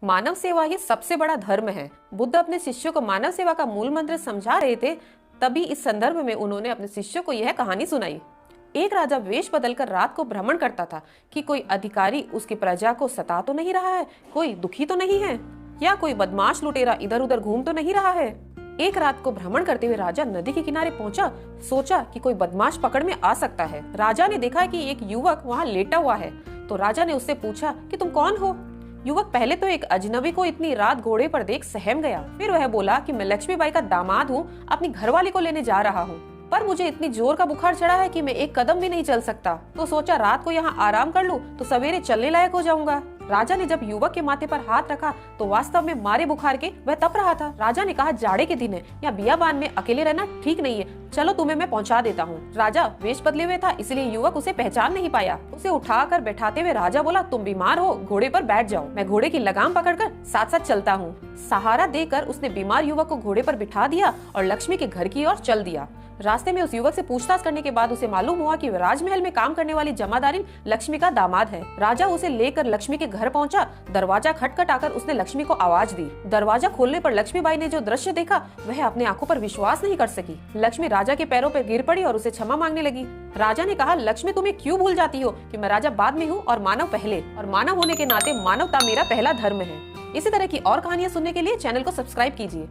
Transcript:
मानव सेवा ही सबसे बड़ा धर्म है। बुद्ध अपने शिष्यों को मानव सेवा का मूल मंत्र समझा रहे थे, तभी इस संदर्भ में उन्होंने अपने शिष्यों को यह कहानी सुनाई। एक राजा वेश बदलकर रात को भ्रमण करता था कि कोई अधिकारी उसकी प्रजा को सता तो नहीं रहा है, कोई दुखी तो नहीं है, या कोई बदमाश लुटेरा इधर उधर घूम तो नहीं रहा है। एक रात को भ्रमण करते हुए राजा नदी के किनारे पहुंचा। सोचा कि कोई बदमाश पकड़ में आ सकता है। राजा ने देखा कि एक युवक वहां लेटा हुआ है, तो राजा ने उससे पूछा कि तुम कौन हो। युवक पहले तो एक अजनबी को इतनी रात घोड़े पर देख सहम गया। फिर वह बोला कि मैं लक्ष्मीबाई का दामाद हूँ, अपनी घरवाली को लेने जा रहा हूँ, पर मुझे इतनी जोर का बुखार चढ़ा है कि मैं एक कदम भी नहीं चल सकता, तो सोचा रात को यहाँ आराम कर लूं तो सवेरे चलने लायक हो जाऊंगा। राजा ने जब युवक के माथे पर हाथ रखा तो वास्तव में मारे बुखार के वह तप रहा था। राजा ने कहा, जाड़े के दिन है, या बियाबान में अकेले रहना ठीक नहीं है, चलो तुम्हें मैं पहुंचा देता हूँ। राजा वेश बदले हुए था, इसलिए युवक उसे पहचान नहीं पाया। उसे उठाकर बैठाते हुए राजा बोला, तुम बीमार हो, घोड़े पर बैठ जाओ, मैं घोड़े की लगाम पकड़कर साथ साथ चलता हूँ। सहारा देकर उसने बीमार युवक को घोड़े पर बिठा दिया और लक्ष्मी के घर की ओर चल दिया। रास्ते में उस युवक से पूछताछ करने के बाद उसे मालूम हुआ कि राजमहल में काम करने वाली जमादारिन लक्ष्मी का दामाद है। राजा उसे लेकर लक्ष्मी के घर पहुंचा। दरवाजा खटखटाकर उसने लक्ष्मी को आवाज दी। दरवाजा खोलने पर लक्ष्मीबाई ने जो दृश्य देखा वह अपने आंखों पर विश्वास नहीं कर सकी। लक्ष्मी राजा के पैरों पर गिर पड़ी और उसे क्षमा मांगने लगी। राजा ने कहा, लक्ष्मी तुम्हें क्यों भूल जाती हो कि मैं राजा बाद में हूँ और मानव पहले, और मानव होने के नाते मानवता मेरा पहला धर्म है। इसी तरह की और कहानियां सुनने के लिए चैनल को सब्सक्राइब कीजिए।